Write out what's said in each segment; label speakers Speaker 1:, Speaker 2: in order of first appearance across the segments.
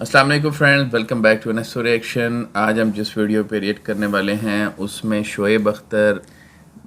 Speaker 1: अस्सलाम वालेकुम friends, welcome back to another reaction. आज हम जिस वीडियो पे रिएक्ट करने वाले हैं उसमें शोएब अख्तर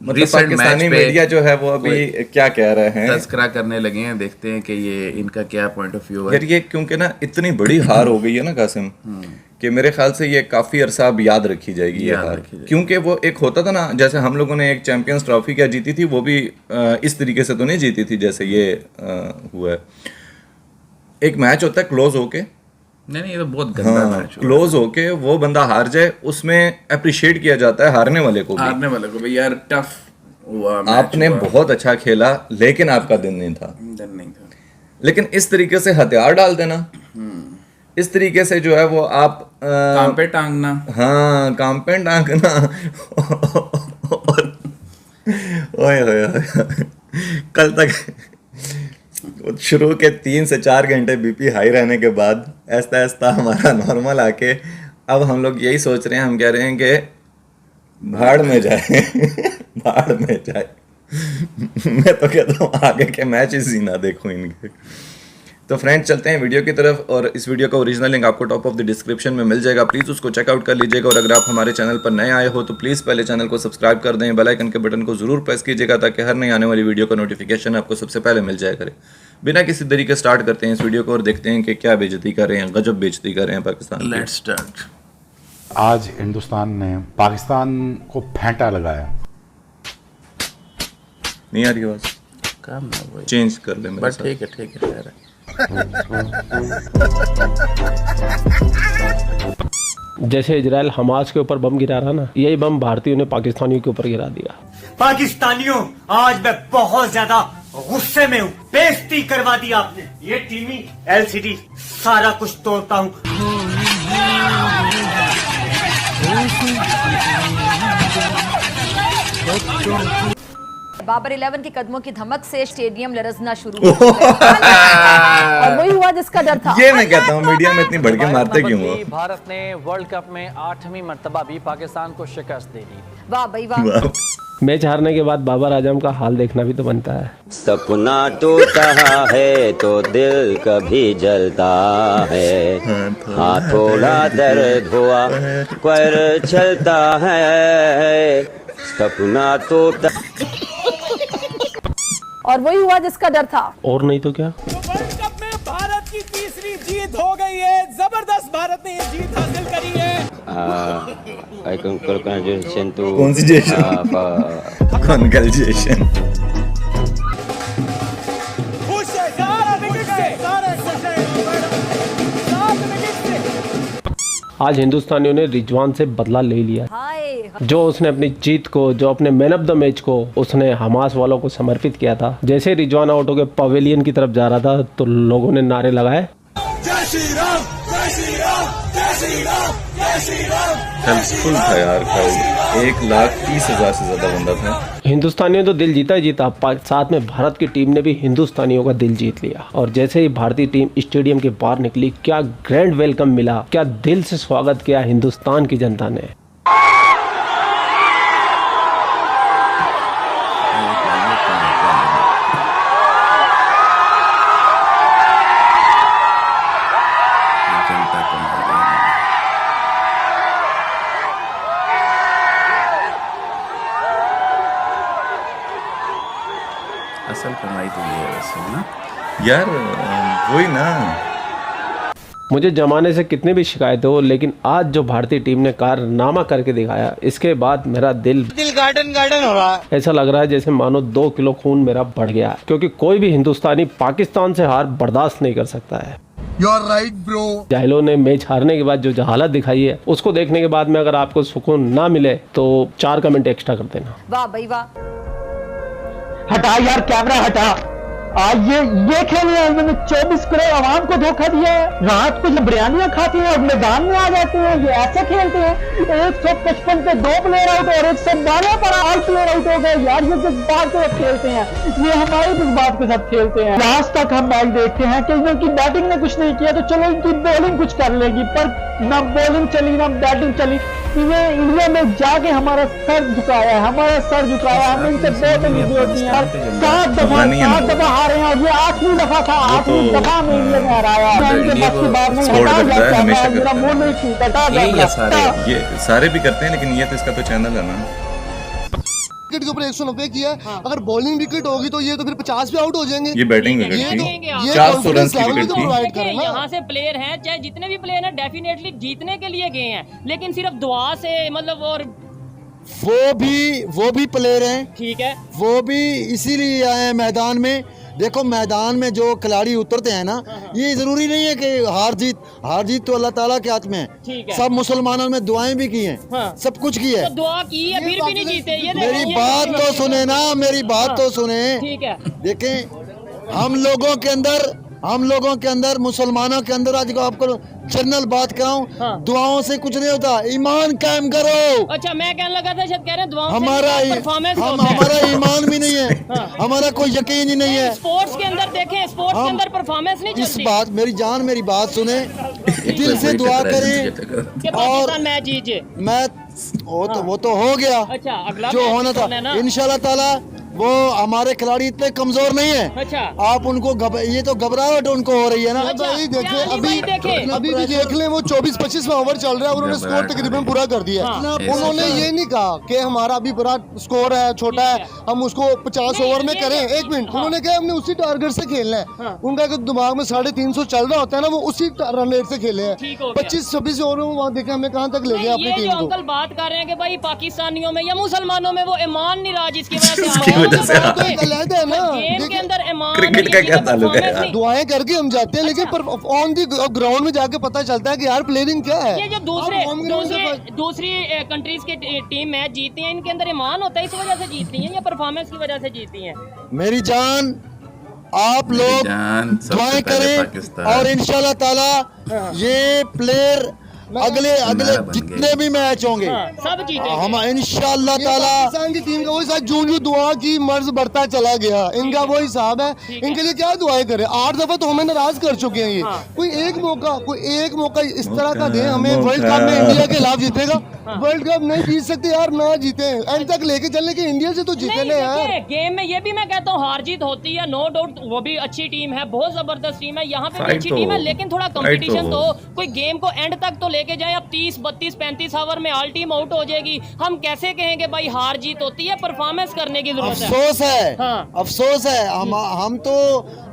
Speaker 2: पाकिस्तानी मीडिया जो है वो अभी क्या कह रहे हैं,
Speaker 1: तस्करा करने लगे हैं। देखते हैं कि ये इनका क्या पॉइंट ऑफ व्यू है।
Speaker 2: यार ये क्योंकि ना इतनी बड़ी हार हो गई है ना कासिम, कि मेरे ख्याल से ये काफी अरसा अब याद रखी जाएगी ये हार। क्योंकि वो एक होता था ना, जैसे हम लोगों ने एक चैंपियंस ट्रॉफी क्या जीती थी, वो भी इस तरीके से तो नहीं जीती थी जैसे ये हुआ है। एक मैच होता है क्लोज होके,
Speaker 1: नहीं ये तो बहुत गंदा मैच है।
Speaker 2: क्लोज होके वो बंदा हार जाए, उसमें अप्रिशिएट किया जाता है हारने वाले को
Speaker 1: भी यार टफ हुआ,
Speaker 2: आपने बहुत अच्छा खेला लेकिन आपका दिन नहीं था। लेकिन इस तरीके से हथियार डाल देना, इस तरीके से जो है वो आप
Speaker 1: काम पे टांगना,
Speaker 2: हाँ काम पे टांगना ओए कल तक शुरू के 3 से 4 घंटे बीपी हाई रहने के बाद ऐसा ऐसा हमारा नॉर्मल आके अब हम लोग यही सोच रहे हैं, हम कह रहे हैं कि भाड़ में जाए भाड़ में जाए। मैं तो कहता हूँ आगे के मैच ही ना देखूं इनके। तो फ्रेंड्स चलते हैं वीडियो की तरफ, और इस वीडियो का ओरिजिनल लिंक आपको टॉप ऑफ द डिस्क्रिप्शन में मिल जाएगा, प्लीज़ उसको चेकआउट कर लीजिएगा। और अगर आप हमारे चैनल पर नए आए हो तो प्लीज़ पहले चैनल को सब्सक्राइब कर दें, बेल आइकन के बटन को ज़रूर प्रेस कीजिएगा ताकि हर नई आने वाली वीडियो का नोटिफिकेशन आपको सबसे पहले मिल जाया करे। बिना किसी देरी के स्टार्ट करते हैं इस वीडियो को और देखते हैं कि क्या बेइज्जती कर रहे हैं, गजब बेइज्जती कर रहे हैं पाकिस्तान।
Speaker 1: Let's start.
Speaker 3: आज हिंदुस्तान ने पाकिस्तान को फेंटा लगाया।
Speaker 2: नहीं आ रही आवाज,
Speaker 1: काम ना वो
Speaker 2: चेंज कर ले
Speaker 1: बस। ठीक है यार।
Speaker 4: जैसे इजराइल हमास के ऊपर बम गिरा रहा ना, यही बम भारतीयों ने पाकिस्तानियों के ऊपर गिरा दिया।
Speaker 5: पाकिस्तानियों, आज मैं बहुत ज्यादा गुस्से में हूँ। बेइज्जती करवा दी आपने। ये टीवी एलसीडी सारा कुछ तोड़ता हूँ।
Speaker 6: बाबर 11 के कदमों की धमक से स्टेडियम लरजना शुरू हो गया और वही हुआ जिसका डर था।
Speaker 2: ये मैं कहता हूँ मीडिया में इतनी भड़के मारते क्यों हो।
Speaker 7: भारत ने वर्ल्ड कप में 8वीं मर्तबा भी पाकिस्तान को शिकस्त दे दी।
Speaker 6: वाह भाई वाह।
Speaker 4: मैच हारने के बाद बाबर आजम का हाल देखना भी तो बनता है।
Speaker 8: सपना टूटा है तो दिल कभी जलता है, हाँ थोड़ा दर्द हुआ पर चलता है, सपना टूटा।
Speaker 6: और वही हुआ जिसका डर था।
Speaker 4: और नहीं तो क्या।
Speaker 5: वर्ल्ड कप में भारत की तीसरी जीत हो गई है। जबरदस्त भारत ने ये जीत हासिल करी है।
Speaker 2: कौन सी जेशन? कॉन्ग्रेचुलेशन।
Speaker 5: खुश है, सारे विकेट से, सारे खुश हैं। 7 विकेट से।
Speaker 4: आज हिंदुस्तानियों ने रिजवान से बदला ले लिया।
Speaker 6: हाय
Speaker 4: जो उसने अपनी जीत को, जो अपने मैन ऑफ द मैच को उसने हमास वालों को समर्पित किया था। जैसे रिजवान आउट होकर पवेलियन की तरफ जा रहा था तो लोगों ने नारे लगाए,
Speaker 5: जय श्री राम, जय श्री राम, जय श्री राम, जय श्री राम।
Speaker 2: हेल्पफुल था यार क्राउड, 1,30,000 से ज्यादा बंदा था।
Speaker 4: हिंदुस्तानियों तो दिल जीता ही जीता, साथ में भारत की टीम ने भी हिंदुस्तानियों का दिल जीत लिया। और जैसे ही भारतीय टीम स्टेडियम के बाहर निकली, क्या ग्रैंड वेलकम मिला, क्या दिल से स्वागत किया हिंदुस्तान की जनता ने।
Speaker 1: असल कमाई तो ये है वैसे ना
Speaker 2: यार, वही ना।
Speaker 4: मुझे जमाने से कितनी भी शिकायत हो, लेकिन आज जो भारतीय टीम ने कारनामा करके दिखाया, इसके बाद मेरा दिल
Speaker 5: गार्डन हो रहा है।
Speaker 4: ऐसा लग रहा है जैसे मानो 2 किलो खून मेरा बढ़ गया है। क्योंकि कोई भी हिंदुस्तानी पाकिस्तान से हार बर्दाश्त नहीं कर सकता है।
Speaker 5: You're right, bro.
Speaker 4: जाहिलों ने मैच हारने के बाद जो जहालत दिखाई है, उसको देखने के बाद में अगर आपको सुकून ना मिले तो 4 कमेंट एक्स्ट्रा कर देना।
Speaker 6: वाह भाई वाह।
Speaker 9: हटा यार, कैमरा हटा। आज ये खेल रहे हैं, इन्होंने 24 करोड़ आवाम को धोखा दिया है। रात को जब बिरयानियां खाते हैं और मैदान में आ जाते हैं, ये ऐसे खेलते हैं। 155 पे 2 प्लेयर आउट और 112 पर 8 प्लेयर आउट हो गए। यार ये जज्बात के साथ खेलते हैं, ये हमारे जज्बात के साथ खेलते हैं। लास्ट तक हम मैच देखते हैं कि इनकी बैटिंग ने कुछ नहीं किया तो चलो इनकी बॉलिंग कुछ कर लेगी, पर ना बॉलिंग चली ना बैटिंग चली। इन्हें इंडिया में जाके हमारा सर झुकाया है, हमारा सर झुकाया। हमने इनसे बहुत उम्मीद होती है। 7 दफा हारे हैं और ये 8वीं दफा था, 8वीं दफा में इंडिया ने हराया। इनके बस की बात नहीं, हटा जाता है, मेरा मुंह नहीं छूटा, हटा जाता।
Speaker 2: ये सारे भी करते हैं, लेकिन ये तो इसका तो चैनल है ना।
Speaker 10: विकेट के ऊपर 190 किया। अगर बॉलिंग विकेट होगी तो ये तो फिर 50 पे आउट हो जाएंगे।
Speaker 2: ये बैटिंग विकेट
Speaker 10: ये
Speaker 2: थी, 400 रन की विकेट थी।
Speaker 11: देखिए यहाँ से प्लेयर हैं, चाहे जितने भी प्लेयर हैं, डेफिनेटली जीतने के लिए गए हैं, लेकिन सिर्फ दुआ से मतलब, और
Speaker 10: वो भी प्लेयर हैं,
Speaker 11: ठीक है,
Speaker 10: वो भी इसीलिए आए हैं मैदान में। देखो मैदान में जो खिलाड़ी उतरते हैं ना, ये जरूरी नहीं है कि हार जीत तो अल्लाह ताला के हाथ में है।
Speaker 11: ठीक है।
Speaker 10: सब मुसलमानों में दुआएं भी की हैं, सब कुछ की है।
Speaker 11: तो दुआ की है फिर भी नहीं जीते। ये
Speaker 10: मेरी बात तो सुने ना, मेरी बात तो सुने।
Speaker 11: ठीक है।
Speaker 10: देखें हम लोगों के अंदर मुसलमानों के अंदर, आज को आपको जनरल बात कराऊं, दुआओं से कुछ नहीं होता, ईमान कायम करो।
Speaker 11: अच्छा, मैं कहने लगा था शायद कह रहे हैं दुआओं से
Speaker 10: हमारा
Speaker 11: परफॉर्मेंस
Speaker 10: हमारा ईमान भी नहीं है, हमारा कोई यकीन ही नहीं है।
Speaker 11: स्पोर्ट्स के अंदर देखें, स्पोर्ट्स के अंदर परफॉर्मेंस नहीं
Speaker 10: इस
Speaker 11: चलती।
Speaker 10: बात मेरी बात सुने, दिल से दुआ करें
Speaker 11: कि
Speaker 10: और
Speaker 11: पाकिस्तान मैच जीत जाए।
Speaker 10: वो तो हो गया।
Speaker 11: अच्छा, अगला
Speaker 10: जो होना था इंशाल्लाह ताला। वो हमारे खिलाड़ी इतने कमजोर नहीं है।
Speaker 11: अच्छा,
Speaker 10: आप उनको ये तो घबराहट उनको हो रही है ना।
Speaker 11: अच्छा,
Speaker 10: भाई देखें,
Speaker 11: अभी
Speaker 10: भी देख लें, वो 24-25वां ओवर चल रहा है, उन्होंने स्कोर तकरीबन पूरा कर दिया। उन्होंने ये नहीं कहा कि हमारा अभी बड़ा स्कोर है, छोटा है, हम उसको 50 ओवर में करें। 1 मिनट, उन्होंने कहा हमने उसी टारगेट से खेलना है। उनका दिमाग में 350 चल रहा होता है ना, वो उसी रन रेट से खेले हैं। 25-26 ओवर में वहाँ देखे हमें कहाँ तक ले गया अपनी टीम को।
Speaker 11: अंकल बात कर रहे हैं कि भाई पाकिस्तानियों में या मुसलमानों में वो ईमान नहीं रहा, जिसकी वजह से
Speaker 10: है ना,
Speaker 11: गेम के अंदर ईमान,
Speaker 2: क्रिकेट का क्या ताल्लुक है?
Speaker 10: दुआएं करके हम जाते हैं, लेकिन ऑन दी ग्राउंड में जाके पता चलता है कि यार प्लेइंग क्या है।
Speaker 11: ये जो दूसरी कंट्रीज की टीम मैच जीती है, इनके अंदर ईमान होता है, इस वजह से जीती हैं या परफॉर्मेंस की वजह से जीती हैं?
Speaker 10: मेरी जान, आप लोग दुआएं करें और इंशाल्लाह ताला ये प्लेयर अगले जितने भी मैच होंगे
Speaker 11: सब जीतेंगे
Speaker 10: हम इंशाल्लाह ताला। पाकिस्तान की टीम का वही साथ जूं दुआ की मर्ज बढ़ता चला गया, इनका वही हिसाब है। इनके लिए क्या दुआएं करें? 8 दफा तो हमें नाराज कर चुके हैं ये। कोई एक मौका इस तरह का दे हमें। वर्ल्ड कप में इंडिया के खिलाफ जीतेगा, वर्ल्ड कप नहीं जीत सकते यार, ना जीते, एंड तक लेके चलने के इंडिया से तो जीते ना यार।
Speaker 11: गेम में ये भी मैं कहता हूँ हार जीत होती है, नो डाउट, वो भी अच्छी टीम है, बहुत जबरदस्त टीम है, यहाँ पे भी अच्छी टीम है, लेकिन थोड़ा कंपटीशन तो कोई गेम को एंड तक तो लेके जाए। अब 30, 32, 35 ओवर में ऑल टीम आउट हो जाएगी, हम कैसे कहेंगे भाई हार जीत होती है? परफॉर्मेंस करने की जरूरत है।
Speaker 10: अफसोस है।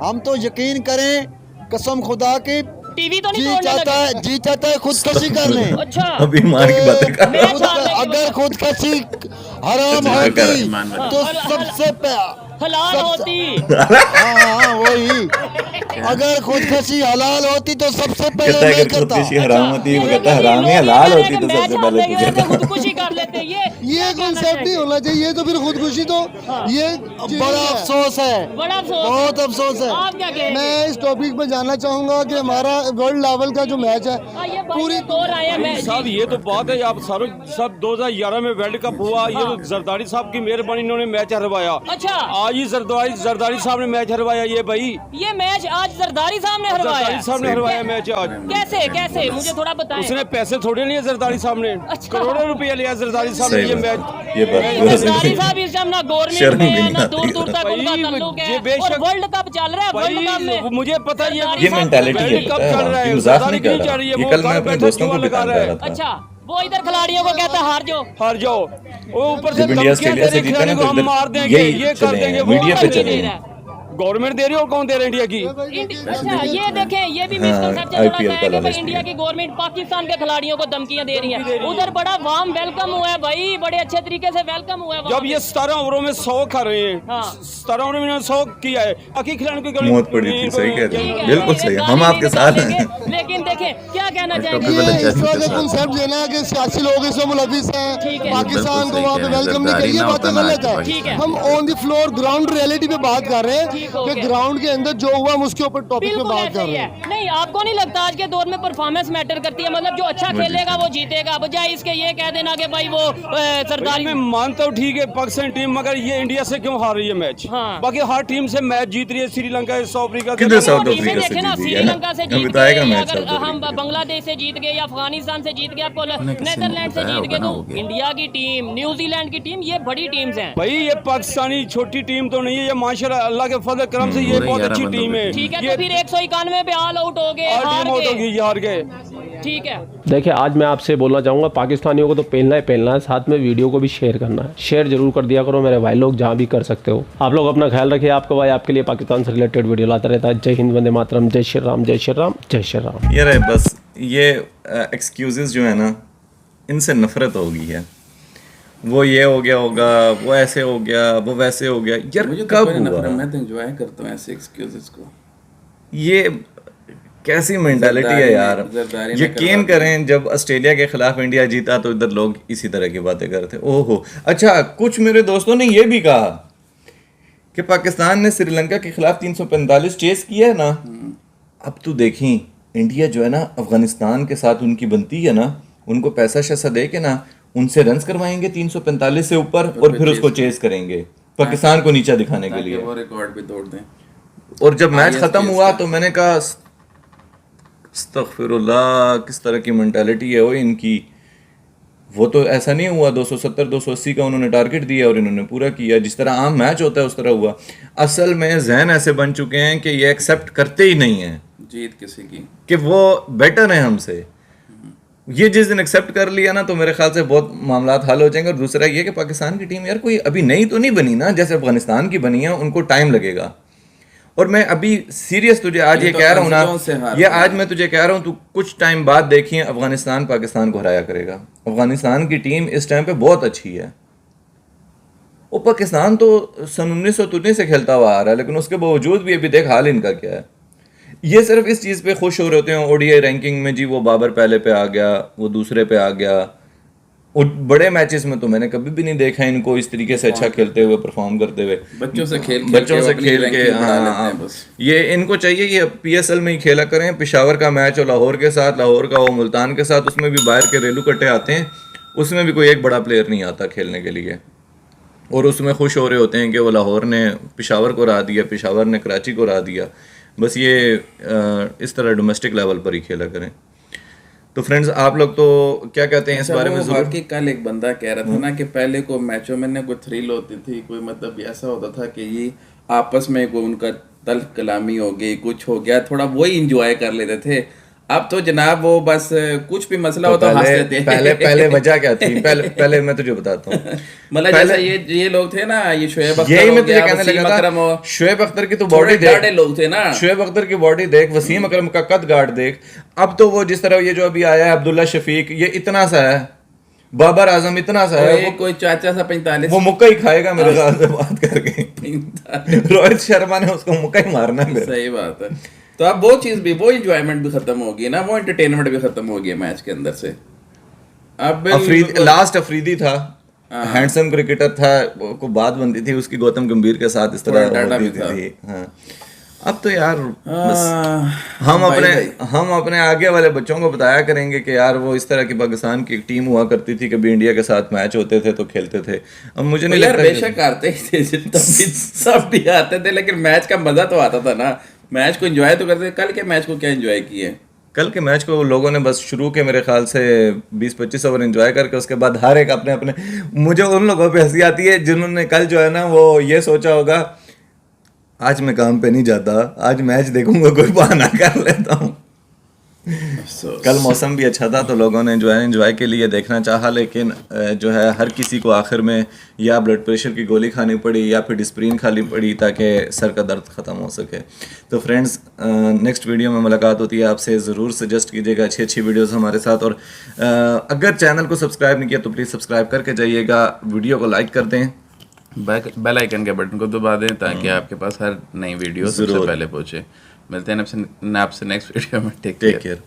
Speaker 10: हम तो यकीन करें, कसम खुदा की,
Speaker 11: टीवी तो नहीं
Speaker 10: जी चाहता है खुदकशी कर लें।
Speaker 11: अच्छा,
Speaker 2: अभी मार की बातें कर रहा हूं।
Speaker 10: अगर खुदकशी हराम होती तो सबसे
Speaker 11: हलाल होती।
Speaker 10: हाँ वही, अगर खुदकशी हलाल होती तो सबसे पहले मैं करता।
Speaker 2: खुदकशी हराम होती, वो कहता हराम ही हलाल होती तो सबसे पहले
Speaker 11: खुदकुशी कर लेते।
Speaker 10: ये कॉन्सेप्ट नहीं होना चाहिए। ये तो फिर खुदकुशी तो ये बड़ा अफसोस है, बहुत अफसोस है।
Speaker 11: आप क्या कहेंगे?
Speaker 10: मैं इस टॉपिक पर जानना चाहूंगा कि हमारा वर्ल्ड लेवल का जो मैच है
Speaker 11: पूरी तौर आया मैच
Speaker 12: साहब, ये तो बात है आप सारों सब 2011 में वर्ल्ड कप हुआ, ये तो जरदारी साहब की मेहरबानी, इन्होंने मैच हरवाया।
Speaker 11: अच्छा,
Speaker 12: आज ही जरदारी साहब ने मैच हरवाया। ये भाई
Speaker 11: ये मैच आज जरदारी साहब ने हरवाया।
Speaker 12: जरदारी साहब ने हरवाया मैच आज।
Speaker 11: कैसे मुझे थोड़ा बताएं।
Speaker 12: उसने पैसे थोड़े लिए जरदारी साहब ने, करोड़ों रुपया लिया जरदारी साहब ने ये मैच।
Speaker 11: जरदारी साहब इस टाइम ना गवर्नमेंट में है, ना दूर दूर तक उनका ताल्लुक है, और वर्ल्ड कप चल रहा है। वर्ल्ड कप में
Speaker 12: मुझे पता है
Speaker 2: ये मेंटालिटी है,
Speaker 12: कप चल रहा है,
Speaker 2: जरदारी नहीं चल रही है, वो कल मैं अपने दोस्तों को बता रहा था।
Speaker 11: अच्छा, वो इधर खिलाड़ियों को कहता है हार जाओ,
Speaker 12: वो ऊपर से
Speaker 2: इंडिया ऑस्ट्रेलिया से जीता ना,
Speaker 12: हम मार देंगे, ये कर देंगे,
Speaker 2: मीडिया पे चले रहा है।
Speaker 12: गवर्नमेंट दे रही हो, कौन दे रहा है इंडिया की?
Speaker 11: अच्छा, ये देखें, ये भी मिसकंसेप्शन थोड़ा सा है कि भाई इंडिया की गवर्नमेंट पाकिस्तान के खिलाड़ियों को धमकियां दे रही है। उधर बड़ा वार्म वेलकम हुआ है भाई, बड़े अच्छे तरीके से वेलकम हुआ है।
Speaker 12: जब ये 17 ओवरों में 100 कर रहे हैं, 17 ओवरों में 100 किया है, बाकी खिलाड़ियों की
Speaker 2: मौत पड़ी थी। सही कह रहे हैं, बिल्कुल सही, हम आपके साथ हैं।
Speaker 11: लेकिन देखें क्या कहना चाहेंगे,
Speaker 10: इस तरह का कंसेप्ट देना कि सियासी लोग इसमें मुलविस हैं, पाकिस्तान को वहाँ पे वेलकम नहीं करिए, ये बातें गलत है। हम on the floor ground reality पे बात कर रहे हैं कि ग्राउंड के अंदर जो हुआ हम उसके ऊपर टॉपिक पे बात कर रहे हैं।
Speaker 11: नहीं, आपको नहीं लगता आज के दौर में परफॉर्मेंस मैटर करती है? मतलब जो अच्छा खेलेगा वो जीतेगा, बजाय इसके ये कह देना कि भाई वो सरदारी।
Speaker 12: मैं मानता हूँ ठीक है पाकिस्तान टीम, मगर ये इंडिया से क्यों हार रही है मैच? बाकी हर टीम से मैच जीत रही है, Sri Lanka, south Africa,
Speaker 2: south Africa से
Speaker 11: श्रीलंका से जीत रही है। अगर हम बांग्लादेश से जीत गए या अफगानिस्तान से जीत गए, आपको नेदरलैंड से जीत गए, तो इंडिया की टीम, न्यूजीलैंड की टीम, ये बड़ी टीम्स हैं
Speaker 12: भाई। ये पाकिस्तानी छोटी टीम तो नहीं है, ये माशाल्लाह अल्लाह के फजल करम से ये बहुत अच्छी टीम है।
Speaker 11: ठीक है, तो फिर 191 पे ऑल आउट हो गए,
Speaker 12: हार गए।
Speaker 11: ठीक है,
Speaker 4: देखिए आज मैं आपसे बोलना चाहूँगा, पाकिस्तानियों को तो पेलना ही पेलना है, साथ में वीडियो को भी शेयर करना है। शेयर जरूर कर दिया करो मेरे भाई लोग, जहाँ भी कर सकते हो। आप लोग अपना ख्याल रखिए, आपका भाई आपके लिए पाकिस्तान से रिलेटेड वीडियो लाता रहता है। जय हिंद, वंदे मातरम, जय श्री राम, जय श्री राम, जय श्री राम।
Speaker 2: यार बस ये एक्सक्यूजेस जो है ना, इनसे नफरत हो गई है। वो ये हो गया होगा, वो ऐसे हो गया, वो वैसे हो गया। यार कब हुआ?
Speaker 1: मैं तो एंजॉय करता हूँ ऐसे एक्सक्यूजेस को।
Speaker 2: ये कैसी मेंटालिटी है यार। यकीन करें, जब ऑस्ट्रेलिया के खिलाफ इंडिया जीता तो इधर लोग इसी तरह की बातें करते। ओहो, अच्छा, कुछ मेरे दोस्तों ने ये भी कहा कि पाकिस्तान ने श्रीलंका के खिलाफ 345 चेस किया है ना। अब तो देखी इंडिया जो है ना, अफगानिस्तान के साथ उनकी बनती है ना, उनको पैसा शैसा दे के ना उनसे रन्स करवाएंगे 345 से ऊपर, और फिर उसको चेस करेंगे पाकिस्तान को नीचा दिखाने के लिए,
Speaker 1: वो रिकॉर्ड भी तोड़ दें।
Speaker 2: और जब मैच खत्म हुआ तो मैंने कहा अस्तगफिरुल्लाह, किस तरह की मेंटालिटी है वो इनकी। वो तो ऐसा नहीं हुआ, 270 280 का उन्होंने टारगेट दिया और इन्होंने पूरा किया। जिस तरह आम मैच होता है उस तरह हुआ। असल में जहन ऐसे बन चुके हैं कि ये एक्सेप्ट करते ही नहीं है
Speaker 1: जीत किसी की,
Speaker 2: कि वो बेटर है हमसे। ये जिस दिन एक्सेप्ट कर लिया ना, तो मेरे ख्याल से बहुत मामलात हल हो जाएंगे। और दूसरा ये कि पाकिस्तान की टीम यार कोई अभी नई तो नहीं बनी ना, जैसे अफगानिस्तान की बनी है, उनको टाइम लगेगा। और मैं अभी सीरियस तुझे आज ये कह रहा हूँ ना, ये आज मैं तुझे कह रहा हूँ, तू कुछ टाइम बाद देखिए अफगानिस्तान पाकिस्तान को हराया करेगा। अफगानिस्तान की टीम इस टाइम पे बहुत अच्छी है। वो पाकिस्तान तो सन 1919 से खेलता हुआ आ रहा है, लेकिन उसके बावजूद भी अभी देख हाल इनका क्या है। ये सिर्फ इस चीज़ पे खुश हो रहे होते हैं ओडीआई रैंकिंग में, जी वो बाबर पहले पे आ गया, वो दूसरे पे आ गया। और बड़े मैचेस में तो मैंने कभी भी नहीं देखा इनको इस तरीके से अच्छा खेलते हुए, परफॉर्म करते हुए।
Speaker 1: बच्चों से खेल
Speaker 2: के हाँ, ये इनको चाहिए ये PSL में ही खेला करें। पेशावर का मैच हो लाहौर के साथ, लाहौर का हो मुल्तान के साथ, उसमें भी बाहर के रेलू कट्टे आते हैं, उसमें भी कोई एक बड़ा प्लेयर नहीं आता खेलने के लिए। और उसमें खुश हो रहे होते हैं कि वो लाहौर ने पेशावर को हरा दिया, पेशावर ने कराची को हरा दिया। बस ये इस तरह डोमेस्टिक लेवल पर ही खेला करें। तो फ्रेंड्स, आप लोग तो क्या कहते हैं इस बारे में? जरूर
Speaker 1: कि कल एक बंदा कह रहा था ना कि पहले को मैचों में ना कोई थ्रिल होती थी, कोई मतलब ऐसा होता था कि ये आपस में कोई उनका तल्ख कलामी हो गई, कुछ हो गया, थोड़ा वही इंजॉय कर लेते थे। अब तो जनाब वो बस कुछ भी मसला
Speaker 2: तो
Speaker 1: होता हंस लेते हैं।
Speaker 2: पहले वजह क्या थी? पहले मैं तुझे बताता हूँ।
Speaker 1: मतलब जैसे ये लोग थे ना, ये शोएब अख्तर,
Speaker 2: यही मैं तुझे कहने लगा था। शोएब अख्तर की तो बॉडी देख,
Speaker 1: लोग थे ना,
Speaker 2: शोएब अख्तर की बॉडी देख, वसीम अकरम का कद गार्ड देख। अब तो वो जिस तरह ये जो अभी आया है अब्दुल्ला शफीक, ये इतना सा है, बाबर आजम इतना सा है, वो
Speaker 1: कोई चाचा सा 45,
Speaker 2: वो मुक्का ही खाएगा मेरे ख्याल से बात करके। रोहित शर्मा ने उसको मुक्का ही मारना है।
Speaker 1: सही बात है। तो अब वो चीज भी, वो एंजॉयमेंट भी खत्म हो गई ना, वो एंटरटेनमेंट भी खत्म हो गया मैच के अंदर से। अब
Speaker 2: लास्ट अफरीदी था, हैंडसम क्रिकेटर था, को बात बनती थी उसकी गौतम गंभीर के साथ, इस तरह होती थी। हाँ, अब तो यार बस हम अपने आगे वाले बच्चों को बताया करेंगे कि यार वो इस तरह की पाकिस्तान की टीम हुआ करती थी, कभी इंडिया के साथ मैच होते थे तो खेलते थे। अब मुझे नहीं लगता,
Speaker 1: बेशक आते ही थे, सब भी आते थे, लेकिन मैच का मजा तो आता था ना, मैच को एंजॉय तो करते थे। कल के मैच को क्या एंजॉय किए?
Speaker 2: कल के मैच को लोगों ने बस शुरू के मेरे ख्याल से 20-25 ओवर एंजॉय करके उसके बाद हर एक अपने अपने, मुझे उन लोगों पे हंसी आती है जिन्होंने कल जो है ना वो ये सोचा होगा आज मैं काम पे नहीं जाता, आज मैच देखूंगा, कोई बहाना कर लेता हूँ। कल मौसम भी अच्छा था तो लोगों ने जो है एंजॉय के लिए देखना चाहा, लेकिन जो है हर किसी को आखिर में या ब्लड प्रेशर की गोली खानी पड़ी या फिर डिस्प्रिन खानी पड़ी ताकि सर का दर्द ख़त्म हो सके। तो फ्रेंड्स, नेक्स्ट वीडियो में मुलाकात होती है आपसे। ज़रूर सजेस्ट कीजिएगा अच्छी वीडियोज़ हमारे साथ, और अगर चैनल को सब्सक्राइब नहीं किया तो प्लीज़ सब्सक्राइब करके जाइएगा, वीडियो को लाइक कर दें,
Speaker 1: बेल आइकन के बटन को दबा दें ताकि आपके पास हर नई वीडियो सबसे पहले पहुंचे। मिलते हैं आपसे नेक्स्ट वीडियो में। Take care.